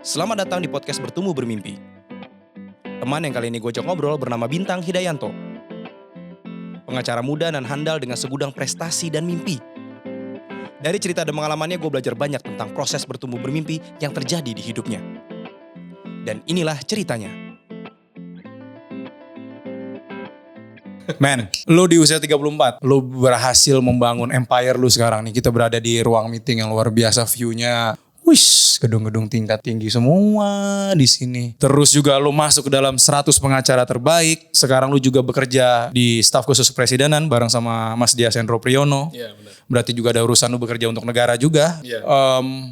Selamat datang di podcast Bertumbuh Bermimpi. Teman yang kali ini gue ajak ngobrol bernama Bintang Hidayanto. Pengacara muda dan handal dengan segudang prestasi dan mimpi. Dari cerita dan pengalamannya gue belajar banyak tentang proses bertumbuh bermimpi yang terjadi di hidupnya. Dan inilah ceritanya. Men, lu di usia 34, lu berhasil membangun empire lu sekarang nih. Kita berada di ruang meeting yang luar biasa, view-nya. Wish, gedung-gedung tingkat tinggi semua di sini. Terus juga lu masuk ke dalam 100 pengacara terbaik. Sekarang lu juga bekerja di staf khusus kepresidenan bareng sama Mas Dias Hendro Priyono. Iya, benar. Berarti juga ada urusan lu bekerja untuk negara juga. Iya.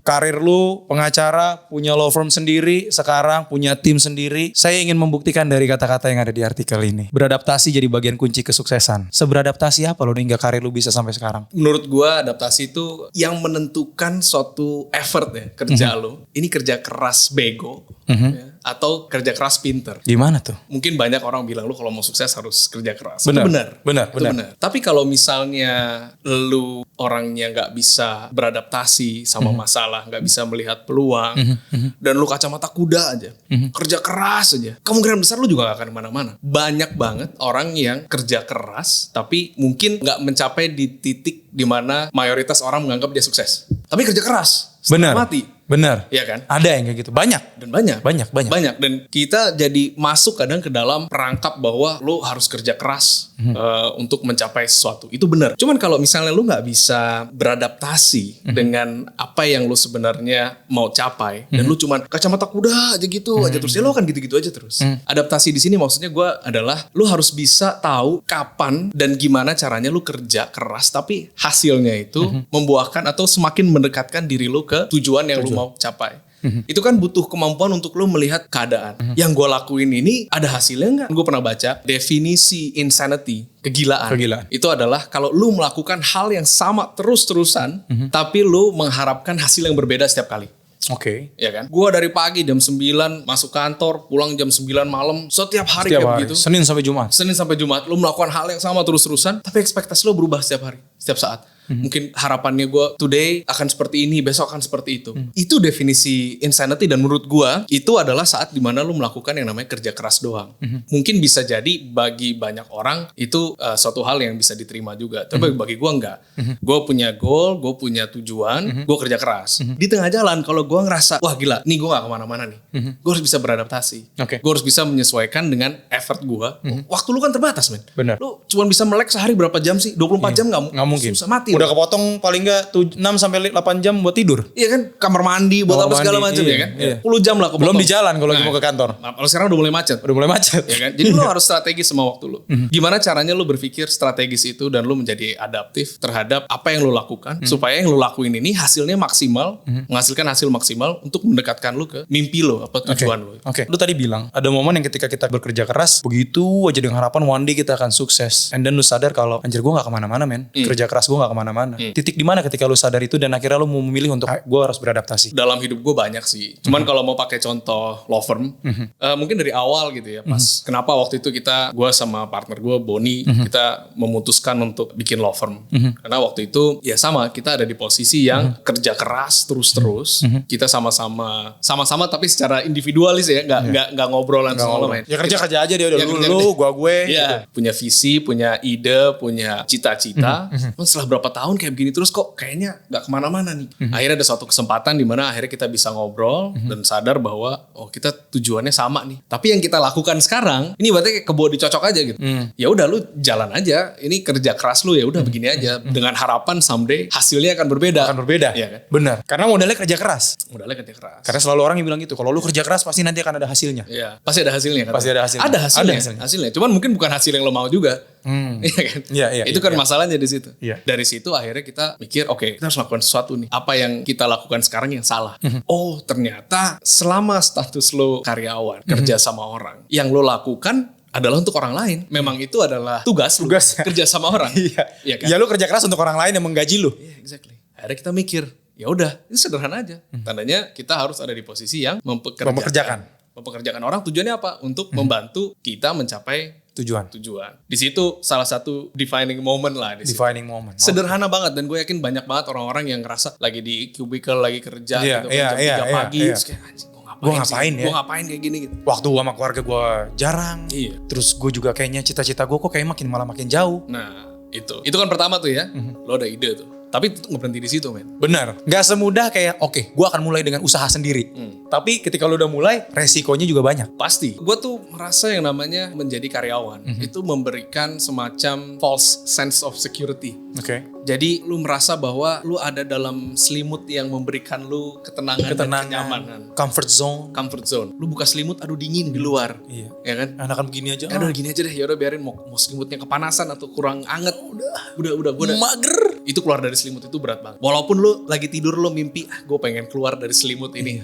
Karir lu pengacara, punya law firm sendiri, sekarang punya tim sendiri. Saya ingin membuktikan dari kata-kata yang ada di artikel ini. Beradaptasi jadi bagian kunci kesuksesan. Seberadaptasi apa lo hingga karir lu bisa sampai sekarang? Menurut gua adaptasi itu yang menentukan suatu effort ya kerja lo. Ini kerja keras bego ya, atau kerja keras pinter. Gimana tuh? Mungkin banyak orang bilang lu kalau mau sukses harus kerja keras. Benar, Itu benar. benar, Itu benar. Tapi kalau misalnya lu orangnya nggak bisa beradaptasi sama masalah, nggak bisa melihat peluang, dan lu kacamata kuda aja, kerja keras aja, kemungkinan besar lu juga gak akan kemana-mana. Banyak banget orang yang kerja keras, tapi mungkin nggak mencapai di titik dimana mayoritas orang menganggap dia sukses. Tapi kerja keras, setengah Benar. mati. Benar. Iya kan? Ada yang kayak gitu. Banyak. Dan banyak. Banyak. Dan kita jadi masuk kadang ke dalam perangkap bahwa lo harus kerja keras untuk mencapai sesuatu. Itu benar. Cuman kalau misalnya lo nggak bisa beradaptasi dengan apa yang lo sebenarnya mau capai, dan lo cuman kacamata kuda aja gitu aja terus, ya lo akan gitu-gitu aja terus. Adaptasi di sini maksudnya gue adalah lo harus bisa tahu kapan dan gimana caranya lo kerja keras, tapi hasilnya itu membuahkan atau semakin mendekatkan diri lo ke tujuan yang lo mau capai. Itu kan butuh kemampuan untuk lo melihat keadaan. Yang gue lakuin ini ada hasilnya nggak? Gue pernah baca definisi insanity, kegilaan. Itu adalah kalau lo melakukan hal yang sama terus-terusan, tapi lo mengharapkan hasil yang berbeda setiap kali. Oke. Ya kan? Gue dari pagi jam 9 masuk kantor, pulang jam 9 malam, setiap hari Setiap kayak hari. begitu. Senin sampai Jumat. Senin sampai Jumat, lo melakukan hal yang sama terus-terusan, tapi ekspektasi lo berubah setiap hari, setiap saat. Mungkin harapannya gue today akan seperti ini, besok akan seperti itu. Itu definisi insanity, dan menurut gue itu adalah saat dimana lo melakukan yang namanya kerja keras doang. Mungkin bisa jadi bagi banyak orang itu suatu hal yang bisa diterima juga. Tapi bagi gue enggak. Gue punya goal, gue punya tujuan, gue kerja keras. Di tengah jalan kalau gue ngerasa, wah gila, nih gue gak kemana-mana nih. Gue harus bisa beradaptasi. Oke. Gue harus bisa menyesuaikan dengan effort gue. Waktu lu kan terbatas, men. Benar. Lu cuma bisa melek sehari berapa jam sih? 24 jam Nggak mungkin. susah mati. Udah kepotong paling nggak 6 sampai 8 jam buat tidur. Iya kan, kamar mandi buat Kamar apa segala mandi, macam iya, ya kan. iya. 10 jam lah kepotong. Belum di jalan kalau lagi mau ke kantor. Nah, kalau sekarang udah mulai macet. Udah mulai macet. Ya kan? Jadi lu harus strategis sama waktu lu. Gimana caranya lu berpikir strategis itu dan lu menjadi adaptif terhadap apa yang lu lakukan supaya yang lu lakuin ini hasilnya maksimal, menghasilkan hasil maksimal untuk mendekatkan lu ke mimpi lu, apa tujuan lu. Oke. Lu tadi bilang ada momen yang ketika kita bekerja keras begitu aja dengan harapan one day kita akan sukses. And then lu sadar kalau anjir gue gak kemana-mana men. Kerja keras gue gak kemana-mana. Titik di mana ketika lu sadar itu dan akhirnya lu mau memilih untuk gue harus beradaptasi. Dalam hidup gue banyak sih. Cuman kalau mau pakai contoh law firm, mungkin dari awal gitu ya. Pas kenapa waktu itu gue sama partner gue Boni, kita memutuskan untuk bikin law firm. Karena waktu itu ya sama, kita ada di posisi yang kerja keras terus-terus. Kita sama-sama tapi secara individualis ya, nggak ngobrolan semua main. Ya kerja aja dia udah Ya, kerja lu deh. gue. Iya, punya visi, punya ide, punya cita-cita. Setelah berapa tahun kayak begini terus kok kayaknya nggak kemana-mana nih. Akhirnya ada suatu kesempatan di mana akhirnya kita bisa ngobrol dan sadar bahwa oh kita tujuannya sama nih. Tapi yang kita lakukan sekarang ini berarti kayak kebo dicocok aja gitu. Ya udah lu jalan aja. Ini kerja keras lu ya udah begini aja dengan harapan someday hasilnya akan berbeda. Akan berbeda. Iya kan? Benar. Karena modalnya kerja keras. Modalnya kerja keras. Karena selalu orang yang bilang gitu. Kalau lu kerja keras pasti nanti akan ada hasilnya. Iya, pasti ada hasilnya kan? Pasti ada hasilnya. Ada hasilnya. Ada hasilnya. Cuman mungkin bukan hasil yang lo mau juga. Iya kan? Iya, Itu kan masalahnya di situ. Iya. Dari situ akhirnya kita mikir, oke, kita harus lakukan sesuatu nih. Apa yang kita lakukan sekarang yang salah? Oh, ternyata selama status lo karyawan, kerja sama orang, yang lo lakukan adalah untuk orang lain. Memang itu adalah tugas lu, kerja sama orang. Iya. Iya kan? Ya lu kerja keras untuk orang lain yang menggaji lu. Iya, exactly. Akhirnya kita mikir, ya udah, itu sederhana aja. Tandanya kita harus ada di posisi yang mempekerjakan orang. Tujuannya apa? Untuk membantu kita mencapai tujuan. Di situ salah satu defining moment lah di situ. Defining moment. Sederhana banget, dan gue yakin banyak banget orang-orang yang ngerasa lagi di cubicle, lagi kerja Iya, gitu kan, iya, jam iya, 3 pagi, iya. terus kayak anjing gue Gue ngapain ya? Gue ngapain kayak gini gitu. Waktu gue sama keluarga gue jarang. Iya. Terus gue juga kayaknya cita-cita gue kok kayak malah makin jauh. Nah, itu kan pertama tuh ya. Lo ada ide tuh. Tapi itu nggak berhenti di situ, men. Bener. Gak semudah kayak oke, gue akan mulai dengan usaha sendiri. Tapi ketika lu udah mulai, resikonya juga banyak. Pasti. Gue tuh merasa yang namanya menjadi karyawan itu memberikan semacam false sense of security. Oke. Jadi lu merasa bahwa lu ada dalam selimut yang memberikan lu ketenangan dan kenyamanan. Comfort zone. Comfort zone. Lu buka selimut, aduh dingin di luar. Iya. Ya kan? Enakan begini aja. Aduh gini aja deh, ya udah biarin mau selimutnya kepanasan atau kurang anget. Udah gue udah Mager. itu keluar dari selimut itu berat banget. Walaupun lu lagi tidur lu mimpi, gue pengen keluar dari selimut ini.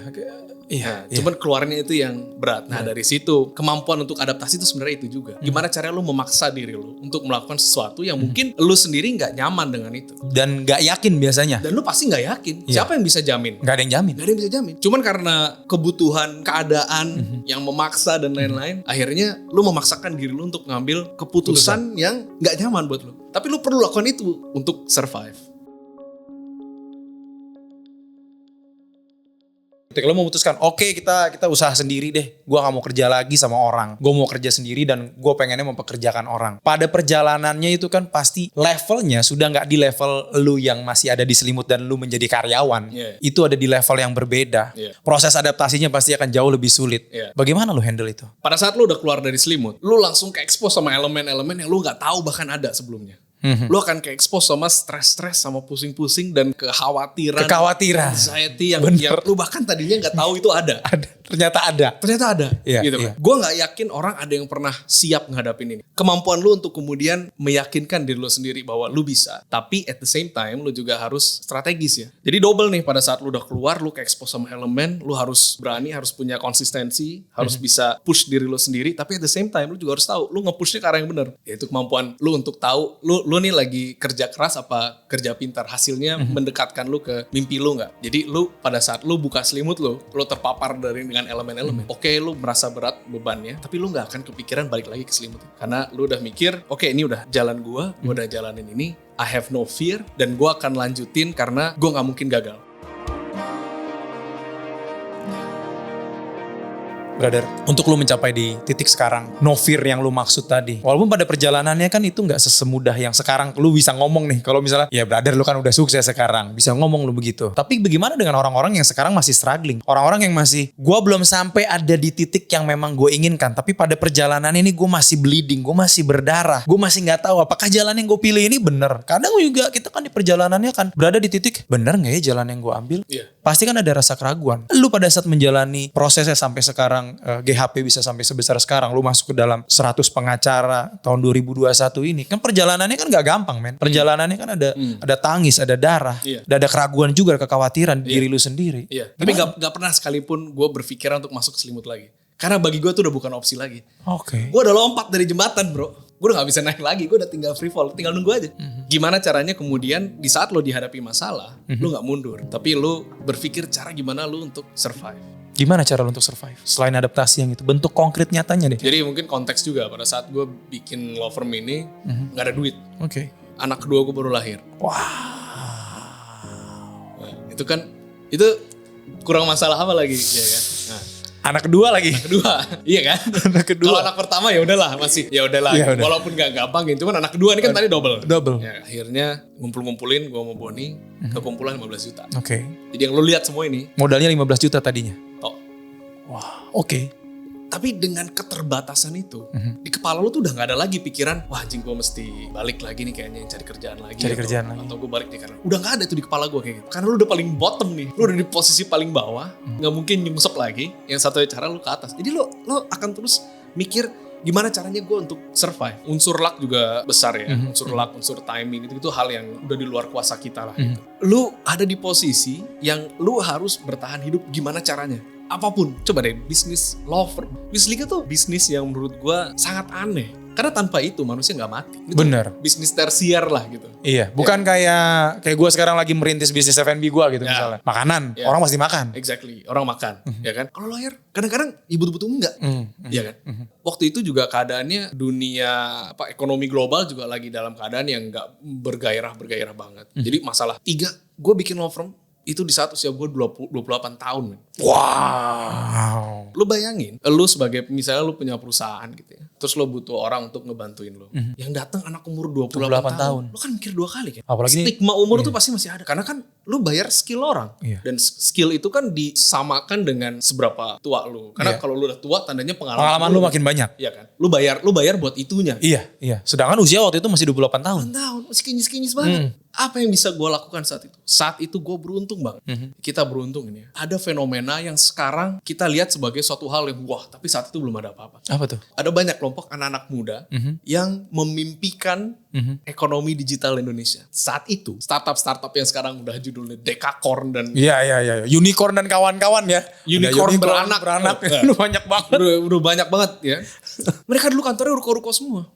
Iya. Cuman keluarnya itu yang berat. Nah dari situ kemampuan untuk adaptasi itu sebenarnya itu juga. Gimana caranya lu memaksa diri lu untuk melakukan sesuatu yang mungkin lu sendiri nggak nyaman dengan itu. Dan gak yakin biasanya. Dan lu pasti nggak yakin. Siapa yang bisa jamin? Gak ada yang jamin. Gak ada yang bisa jamin. Cuman karena kebutuhan, keadaan yang memaksa dan lain-lain, akhirnya lu memaksakan diri lu untuk ngambil keputusan yang nggak nyaman buat lu. Tapi lu perlu lakukan itu untuk survive. Ketika lo memutuskan, oke kita usaha sendiri deh. Gue gak mau kerja lagi sama orang. Gue mau kerja sendiri dan gue pengennya mempekerjakan orang. Pada perjalanannya itu kan pasti levelnya sudah gak di level lu yang masih ada di selimut dan lu menjadi karyawan. Yeah. Itu ada di level yang berbeda. Yeah. Proses adaptasinya pasti akan jauh lebih sulit. Yeah. Bagaimana lu handle itu? Pada saat lu udah keluar dari selimut, lu langsung ke-expose sama elemen-elemen yang lu nggak tahu bahkan ada sebelumnya. Lu akan ke-expose sama stres-stres, sama pusing-pusing dan kekhawatiran. Anxiety yang lu bahkan tadinya nggak tahu itu ada. Ternyata ada. Iya, Gitu iya. kan. Gue nggak yakin orang ada yang pernah siap ngadapin ini. Kemampuan lu untuk kemudian meyakinkan diri lu sendiri bahwa lu bisa. Tapi at the same time lu juga harus strategis ya. Jadi double nih pada saat lu udah keluar, lu ke-expose sama elemen, lu harus berani, harus punya konsistensi, harus bisa push diri lu sendiri. Tapi at the same time lu juga harus tahu, lu nge-pushnya ke arah yang benar. Yaitu kemampuan lu untuk tahu, lu nih lagi kerja keras apa kerja pintar. Hasilnya mendekatkan lu ke mimpi lu nggak. Jadi lu pada saat lu buka selimut lu terpapar dengan elemen-elemen. Oke, lu merasa berat bebannya, tapi lu nggak akan kepikiran balik lagi ke selimut. Karena lu udah mikir, oke ini udah jalan gua udah jalanin ini, I have no fear, dan gua akan lanjutin karena gua nggak mungkin gagal. Brother, untuk lu mencapai di titik sekarang, no fear yang lu maksud tadi. Walaupun pada perjalanannya kan itu gak sesemudah yang sekarang lu bisa ngomong nih. Kalau misalnya, ya brother lu kan udah sukses sekarang, bisa ngomong lu begitu. Tapi bagaimana dengan orang-orang yang sekarang masih struggling? Orang-orang yang masih, gua belum sampai ada di titik yang memang gue inginkan. Tapi pada perjalanan ini gue masih bleeding, gue masih berdarah. Gue masih gak tahu apakah jalan yang gue pilih ini bener. Kadang juga kita kan di perjalanannya kan berada di titik, bener gak ya jalan yang gue ambil? Iya. Pasti kan ada rasa keraguan. Lu pada saat menjalani prosesnya sampai sekarang, GHP bisa sampai sebesar sekarang, lu masuk ke dalam 100 pengacara tahun 2021 ini, kan perjalanannya kan gak gampang men. Perjalanannya kan ada tangis, ada darah, ada keraguan juga, ada kekhawatiran diri lu sendiri. Iya. Tapi gak pernah sekalipun gue berpikiran untuk masuk ke selimut lagi. Karena bagi gue tuh udah bukan opsi lagi. Oke. Gue udah lompat dari jembatan bro. Gue udah gak bisa naik lagi. Gue udah tinggal free fall. Tinggal nunggu aja. Gimana caranya kemudian di saat lo dihadapi masalah, lo gak mundur. Tapi lo berpikir cara gimana lo untuk survive. Gimana cara lu untuk survive? Selain adaptasi yang itu, bentuk konkret nyatanya deh. Jadi mungkin konteks juga pada saat gue bikin law firm ini, gak ada duit. Oke. Anak kedua gue baru lahir. Wow. Nah, itu kurang masalah apa lagi, ya kan? Nah, Anak kedua lagi. kedua, iya kan? Anak kedua. Kalau anak pertama ya udahlah masih, ya udahlah. Ya udah. Walaupun gak gampang gitu, cuman anak kedua ini kan tadi double. Double. Ya, akhirnya ngumpulin gue sama Boni, kekumpulan 15 juta. Oke. Jadi yang lo lihat semua ini, Modalnya 15 juta tadinya. oh, Wah, oke. tapi dengan keterbatasan itu, di kepala lo tuh udah gak ada lagi pikiran, wah anjing gue mesti balik lagi nih kayaknya cari kerjaan lagi. Atau gue balik nih karena udah gak ada tuh di kepala gue kayak gitu. Karena lo udah paling bottom nih, lo udah di posisi paling bawah, gak mungkin nyungsep lagi. Yang satu cara lo ke atas. Jadi lo akan terus mikir gimana caranya gue untuk survive. Unsur luck juga besar ya, unsur luck, unsur timing itu hal yang udah di luar kuasa kita lah. Gitu. Lu ada di posisi yang lu harus bertahan hidup gimana caranya. Apapun, coba deh bisnis law firm. Bisnis tuh bisnis yang menurut gue sangat aneh. Karena tanpa itu manusia nggak mati. Itu Bener. bisnis tersier lah gitu. Iya, bukan kayak gue sekarang lagi merintis bisnis F&B gue gitu misalnya. Makanan, orang pasti makan. Exactly, orang makan, ya kan? Kalau lawyer, kadang-kadang ibu butuh enggak, ya kan? Waktu itu juga keadaannya dunia ekonomi global juga lagi dalam keadaan yang nggak bergairah banget. Jadi masalah 3, gue bikin law firm, Itu di saat usia gue 28 tahun. Men. Wow. Lu bayangin, lu sebagai misalnya lu punya perusahaan gitu ya. Terus lu butuh orang untuk ngebantuin lu. Yang datang anak umur 28 tahun. Lu kan mikir 2 kali kan. Apalagi stigma umur tuh pasti masih ada. Karena kan lu bayar skill orang. Iya. Dan skill itu kan disamakan dengan seberapa tua lu. Karena Iya. kalau lu udah tua tandanya Pengalaman lu makin banyak. Iya kan. Lu bayar buat itunya. Iya. Sedangkan usia waktu itu masih 28 tahun. 8 tahun, masih kinyis-kinyis banget. Apa yang bisa gue lakukan saat itu? Saat itu gue beruntung banget. Kita beruntung ini ya. Ada fenomena yang sekarang kita lihat sebagai suatu hal yang wah, tapi saat itu belum ada apa-apa. Apa tuh? Ada banyak kelompok anak-anak muda yang memimpikan ekonomi digital Indonesia. Saat itu, startup-startup yang sekarang udah judulnya Dekakorn dan Iya. Unicorn dan kawan-kawan ya. Unicorn Udah beranak. Lu banyak banget. udah banyak banget ya. Mereka dulu kantornya ruko-ruko semua.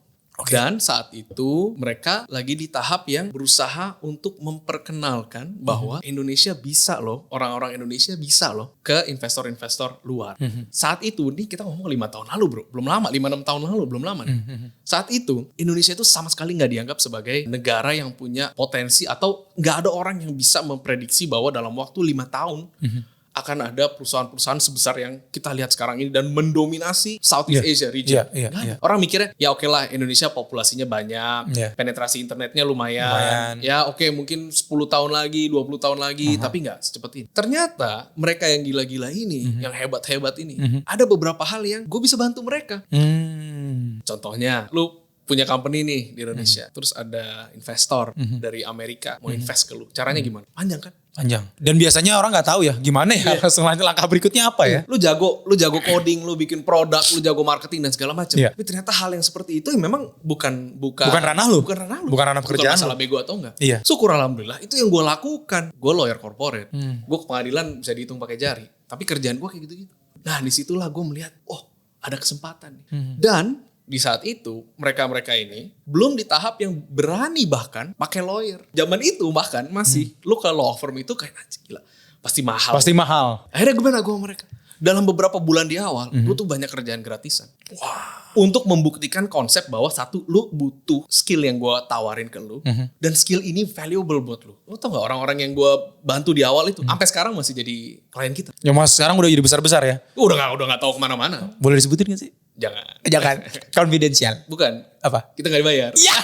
Dan saat itu mereka lagi di tahap yang berusaha untuk memperkenalkan bahwa Indonesia bisa loh, orang-orang Indonesia bisa loh ke investor-investor luar. Saat itu nih kita ngomong 5 tahun lalu bro, belum lama, 5-6 tahun lalu belum lama nih. Saat itu Indonesia itu sama sekali gak dianggap sebagai negara yang punya potensi atau gak ada orang yang bisa memprediksi bahwa dalam waktu 5 tahun akan ada perusahaan-perusahaan sebesar yang kita lihat sekarang ini dan mendominasi Southeast Asia region. Iya. Orang mikirnya ya oke lah Indonesia populasinya banyak, penetrasi internetnya lumayan. Ya oke mungkin 10 tahun lagi, 20 tahun lagi, tapi nggak secepat ini. Ternyata mereka yang gila-gila ini, yang hebat-hebat ini, ada beberapa hal yang gue bisa bantu mereka. Contohnya, lu punya company nih di Indonesia, terus ada investor dari Amerika mau invest ke lu. Caranya gimana? Panjang kan? Panjang. Dan biasanya orang nggak tahu ya gimana ya langkah berikutnya apa ya. Lu jago coding, lu bikin produk, lu jago marketing dan segala macam. Iya. Tapi ternyata hal yang seperti itu memang bukan ranah lu. Bukan ranah lu. Bukan ranah pekerjaan masalah lu. bego atau enggak. Iya. Syukur alhamdulillah itu yang gue lakukan. Gue lawyer corporate. Gue ke pengadilan bisa dihitung pakai jari. Tapi kerjaan gue kayak gitu-gitu. Nah disitulah gue melihat, oh ada kesempatan nih. Dan di saat itu mereka-mereka ini belum di tahap yang berani bahkan pakai lawyer. Zaman itu bahkan masih lu ke law firm itu kayak gila pasti mahal. Pasti mahal. Akhirnya gue gue sama mereka. Dalam beberapa bulan di awal, lu tuh banyak kerjaan gratisan. Untuk membuktikan konsep bahwa satu, lu butuh skill yang gue tawarin ke lu. Dan skill ini valuable buat lu. Lu tau gak orang-orang yang gue bantu di awal itu, sampai sekarang masih jadi klien kita. Ya mas sekarang udah jadi besar-besar ya. Udah gak tahu kemana-mana. Boleh disebutin gak sih? Jangan. Confidential. Bukan. Apa? Kita gak dibayar. Iya.